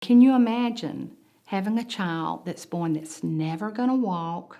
Can you imagine having a child that's born that's never going to walk,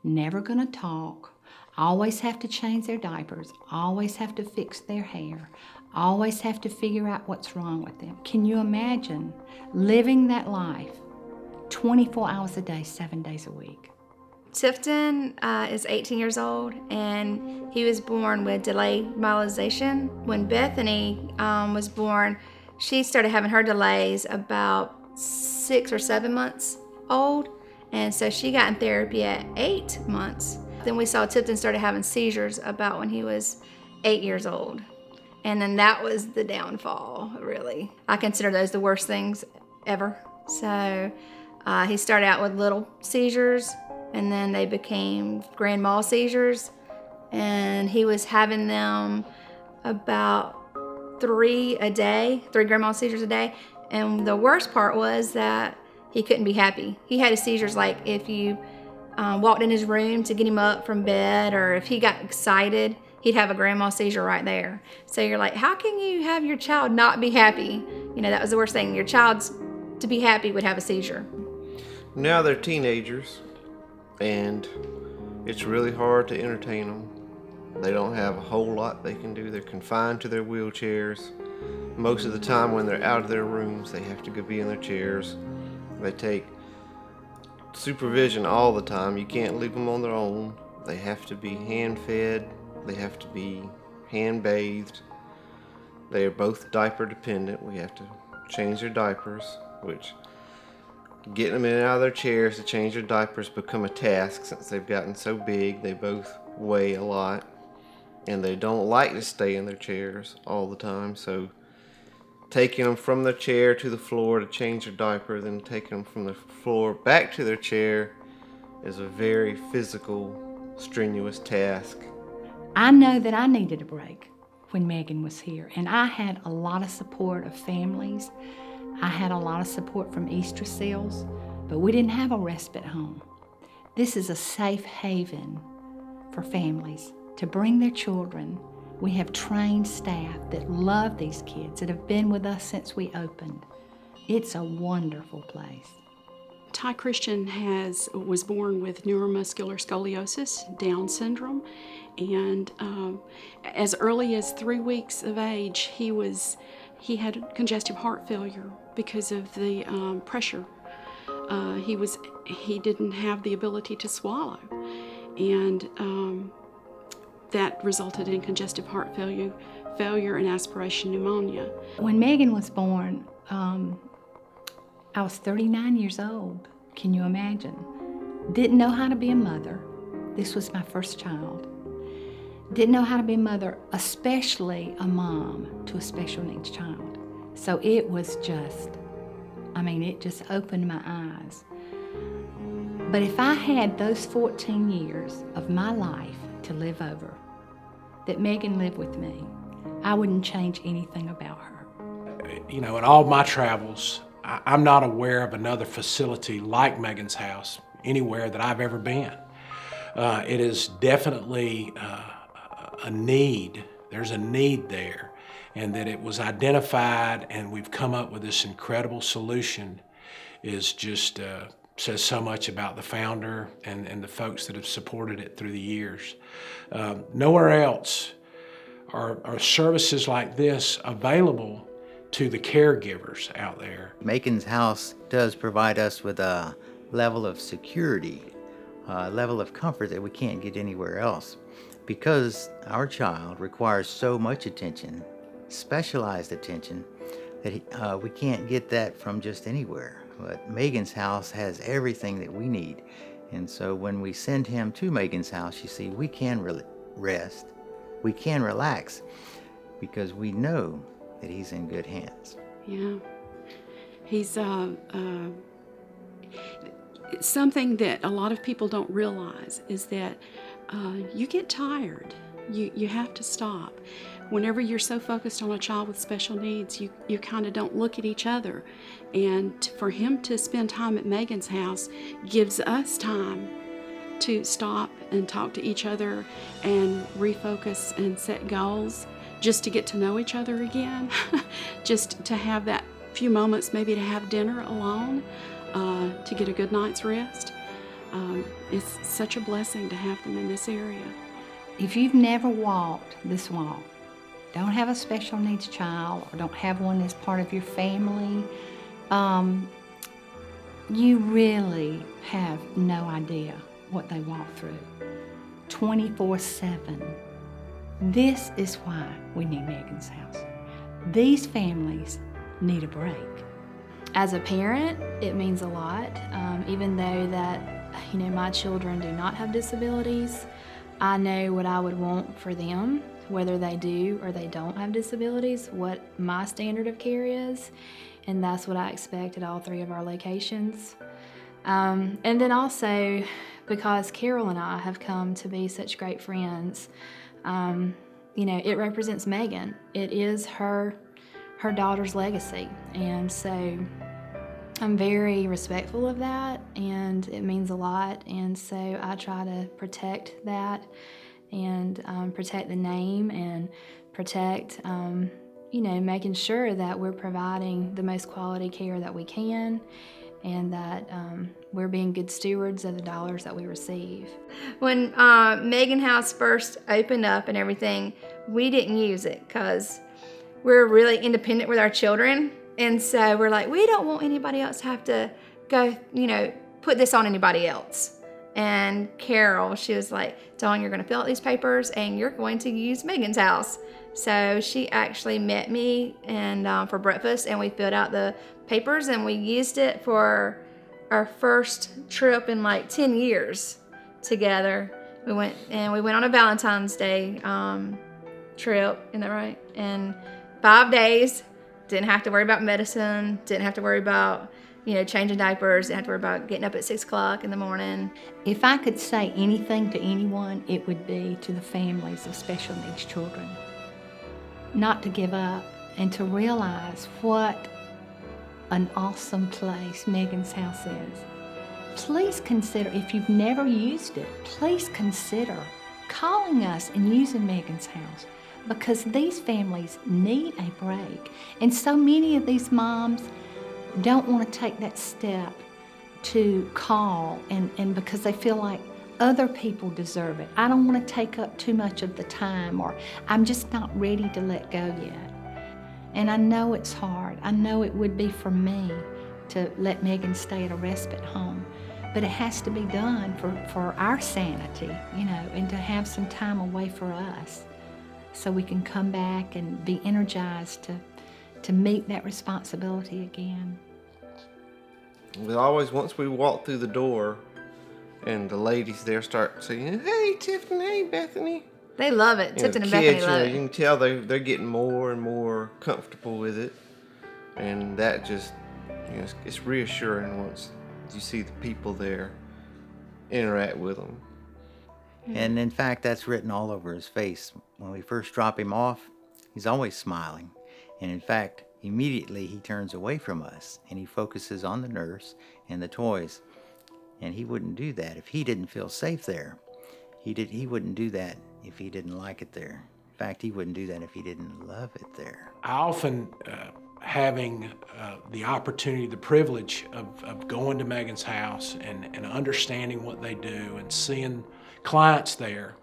never going to talk, always have to change their diapers, always have to fix their hair, always have to figure out what's wrong with them? Can you imagine living that life 24 hours a day, 7 days a week? Tifton is 18 years old, and he was born with delayed myelinization. When Bethany was born, she started having her delays about 6 or 7 months old, and so she got in therapy at 8 months. Then we saw Tifton started having seizures about when he was 8 years old, and then that was the downfall, really. I consider those the worst things ever. So he started out with little seizures, and then they became grand mal seizures, and he was having them about 3 grand mal seizures a day. And the worst part was that he couldn't be happy. He had his seizures like if you walked in his room to get him up from bed, or if he got excited, he'd have a grand mal seizure right there. So you're like, how can you have your child not be happy? You know, that was the worst thing. Your child's to be happy would have a seizure. Now they're teenagers, and it's really hard to entertain them. They don't have a whole lot they can do. They're confined to their wheelchairs. Most of the time when they're out of their rooms, they have to go be in their chairs. They take supervision all the time. You can't leave them on their own. They have to be hand-fed. They have to be hand-bathed. They are both diaper dependent. We have to change their diapers, which getting them in and out of their chairs to change their diapers become a task since they've gotten so big. They both weigh a lot, and they don't like to stay in their chairs all the time. So taking them from their chair to the floor to change their diaper, then taking them from the floor back to their chair is a very physical, strenuous task. I know that I needed a break when Megan was here, and I had a lot of support of families. I had a lot of support from Easter Seals, but we didn't have a respite home. This is a safe haven for families to bring their children. We have trained staff that love these kids, that have been with us since we opened. It's a wonderful place. Ty Christian was born with neuromuscular scoliosis, Down syndrome, and as early as 3 weeks of age, he had congestive heart failure because of the pressure. He didn't have the ability to swallow, and that resulted in congestive heart failure and aspiration pneumonia. When Megan was born, I was 39 years old. Can you imagine? Didn't know how to be a mother. This was my first child. Didn't know how to be a mother, especially a mom to a special needs child. So it was just, it just opened my eyes. But if I had those 14 years of my life to live over, that Megan lived with me, I wouldn't change anything about her. You know, in all my travels, I'm not aware of another facility like Megan's house anywhere that I've ever been. It is definitely a need. There's a need there, and that it was identified and we've come up with this incredible solution is just says so much about the founder and the folks that have supported it through the years. Nowhere else are services like this available to the caregivers out there. Megan's house does provide us with a level of security, a level of comfort that we can't get anywhere else, because our child requires so much attention, specialized attention, that we can't get that from just anywhere. But Megan's house has everything that we need. And so when we send him to Megan's house, you see, we can rest, we can relax, because we know that he's in good hands. Yeah. He's something that a lot of people don't realize is that you get tired. You have to stop. Whenever you're so focused on a child with special needs, you kind of don't look at each other. And for him to spend time at Megan's house gives us time to stop and talk to each other and refocus and set goals, just to get to know each other again, just to have that few moments maybe to have dinner alone, to get a good night's rest. It's such a blessing to have them in this area. If you've never walked this walk, don't have a special needs child, or don't have one as part of your family, you really have no idea what they walk through 24/7. This is why we need Megan's House. These families need a break. As a parent, it means a lot. Even though that, my children do not have disabilities, I know what I would want for them, whether they do or they don't have disabilities, what my standard of care is, and that's what I expect at all 3 of our locations. And then also, because Carol and I have come to be such great friends, it represents Megan. It is her daughter's legacy, and so I'm very respectful of that, and it means a lot, and so I try to protect that and protect the name and protect, making sure that we're providing the most quality care that we can, and that we're being good stewards of the dollars that we receive. When Megan House first opened up and everything, we didn't use it because we're really independent with our children. And so we're like, we don't want anybody else to have to go, put this on anybody else. And Carol, she was like, Dawn, you're going to fill out these papers and you're going to use Megan's House. So she actually met me and for breakfast, and we filled out the papers, and we used it for our first trip in 10 years together. We went on a Valentine's Day trip, isn't that right? And 5 days, didn't have to worry about medicine, didn't have to worry about changing diapers, didn't have to worry about getting up at 6 o'clock in the morning. If I could say anything to anyone, it would be to the families of special needs children. Not to give up, and to realize what an awesome place Megan's House is. Please consider, if you've never used it, please consider calling us and using Megan's House, because these families need a break. And so many of these moms don't want to take that step to call, and because they feel like other people deserve it. I don't want to take up too much of the time, or I'm just not ready to let go yet. And I know it's hard. I know it would be for me to let Megan stay at a respite home, but it has to be done for our sanity, and to have some time away for us so we can come back and be energized to meet that responsibility again. Once we walk through the door and the ladies there start saying, hey, Tiffany, hey, Bethany. They love it. Tipton and Bethany love it. You can tell they're getting more and more comfortable with it. And that just, it's reassuring once you see the people there interact with them. And in fact, that's written all over his face. When we first drop him off, he's always smiling. And in fact, immediately he turns away from us and he focuses on the nurse and the toys. And he wouldn't do that if he didn't feel safe there. He wouldn't do that if he didn't like it there. In fact, he wouldn't do that if he didn't love it there. I often, having the opportunity, the privilege of going to Megan's House and understanding what they do and seeing clients there,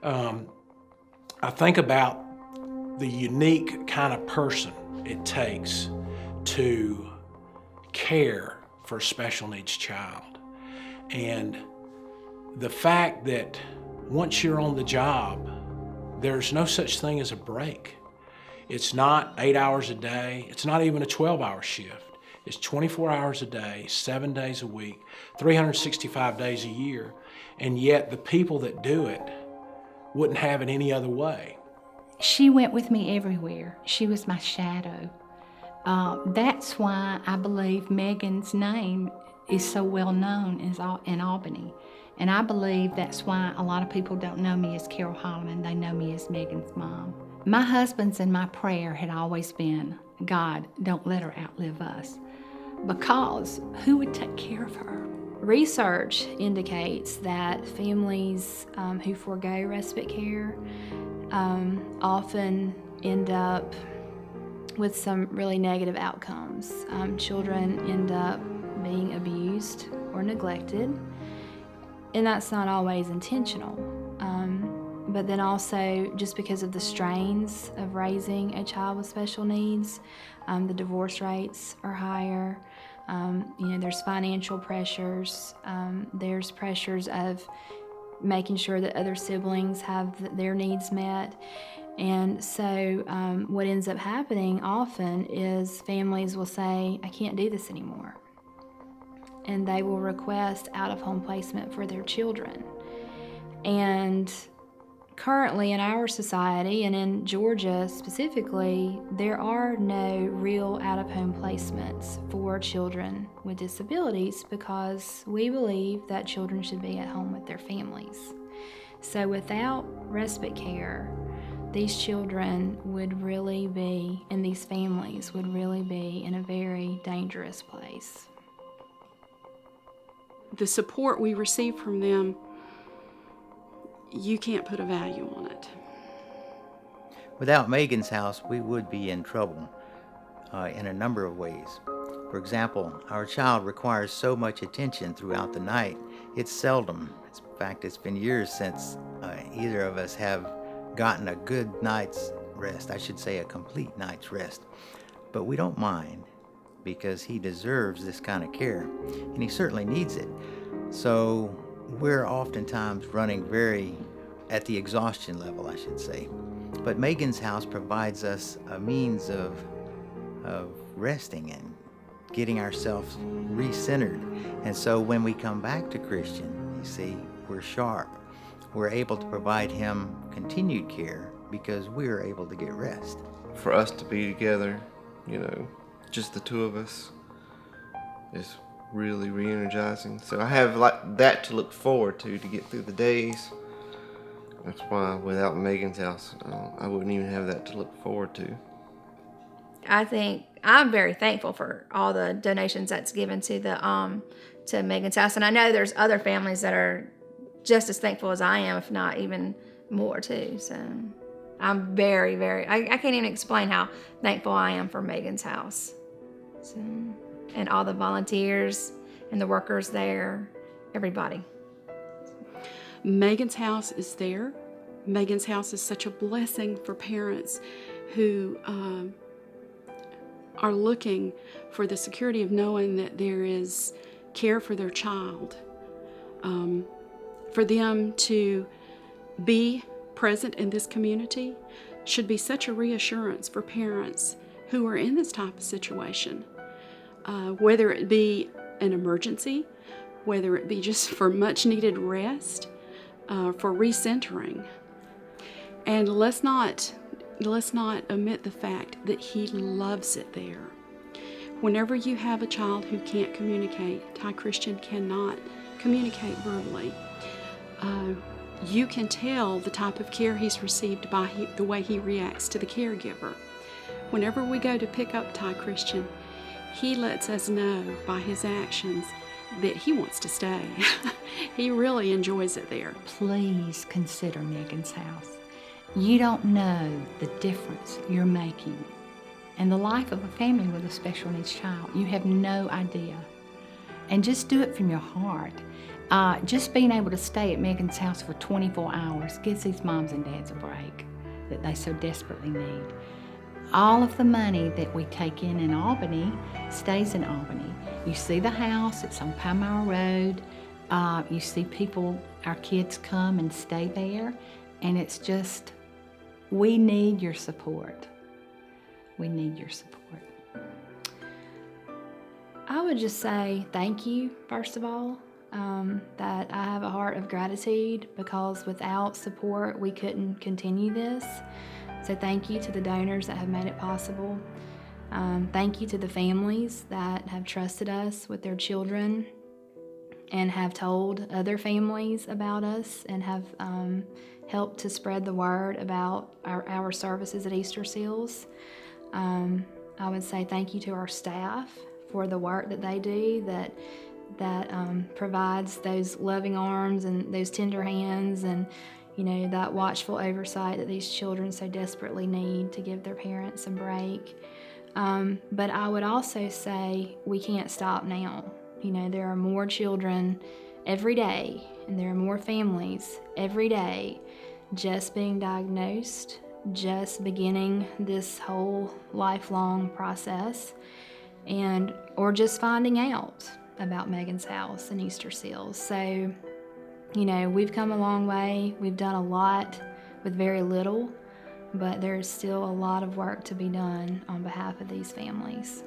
I think about the unique kind of person it takes to care for a special needs child. And the fact that once you're on the job, there's no such thing as a break. It's not 8 hours a day. It's not even a 12-hour shift. It's 24 hours a day, 7 days a week, 365 days a year. And yet the people that do it wouldn't have it any other way. She went with me everywhere. She was my shadow. That's why I believe Megan's name is so well known in Albany. And I believe that's why a lot of people don't know me as Carol Holloman. They know me as Megan's mom. My husband's and my prayer had always been, God, don't let her outlive us. Because who would take care of her? Research indicates that families who forego respite care often end up with some really negative outcomes. Children end up being abused or neglected, and that's not always intentional. But then also, just because of the strains of raising a child with special needs, the divorce rates are higher. There's financial pressures. There's pressures of making sure that other siblings have their needs met. And so what ends up happening often is families will say, I can't do this anymore. And they will request out-of-home placement for their children. And currently in our society, and in Georgia specifically, there are no real out-of-home placements for children with disabilities because we believe that children should be at home with their families. So without respite care, these children would really be, and these families would really be in a very dangerous place. The support we receive from them, you can't put a value on it. Without Megan's house, we would be in trouble in a number of ways. For example, our child requires so much attention throughout the night. It's seldom, in fact, it's been years since either of us have gotten a good night's rest. I should say a complete night's rest. But we don't mind because he deserves this kind of care, and he certainly needs it. So we're oftentimes running at the exhaustion level, I should say. But Megan's house provides us a means of resting and getting ourselves recentered. And so when we come back to Christian, you see, we're sharp. We're able to provide him continued care because we're able to get rest. For us to be together, just the two of us, is really re-energizing. So I have like that to look forward to get through the days. That's why without Megan's house, I wouldn't even have that to look forward to. I think I'm very thankful for all the donations that's given to the to Megan's house, and I know there's other families that are just as thankful as I am, if not even more too. So I'm very, very, I can't even explain how thankful I am for Megan's house. So, and all the volunteers and the workers there, everybody. Megan's house is there. Megan's house is such a blessing for parents who are looking for the security of knowing that there is care for their child. For them to be present in this community should be such a reassurance for parents who are in this type of situation, whether it be an emergency, whether it be just for much needed rest, for recentering. And let's not omit the fact that he loves it there. Whenever you have a child who can't communicate, Ty Christian cannot communicate verbally, you can tell the type of care he's received by the way he reacts to the caregiver. Whenever we go to pick up Ty Christian, he lets us know by his actions that he wants to stay. He really enjoys it there. Please consider Megan's house. You don't know the difference you're making in the life of a family with a special needs child. You have no idea. And just do it from your heart. Just being able to stay at Megan's house for 24 hours gives these moms and dads a break that they so desperately need. All of the money that we take in Albany stays in Albany. You see the house, it's on Palmyra Road. You see people, our kids come and stay there. And it's just, we need your support. We need your support. I would just say thank you, first of all, that I have a heart of gratitude because without support, we couldn't continue this. So thank you to the donors that have made it possible. Thank you to the families that have trusted us with their children and have told other families about us and have helped to spread the word about our services at Easter Seals. I would say thank you to our staff for the work that they do that provides those loving arms and those tender hands and that watchful oversight that these children so desperately need to give their parents a break. But I would also say we can't stop now. You know, there are more children every day, and there are more families every day just being diagnosed, just beginning this whole lifelong process, and or just finding out about Megan's house and Easter seals. So, you know, we've come a long way. We've done a lot with very little, but there's still a lot of work to be done on behalf of these families.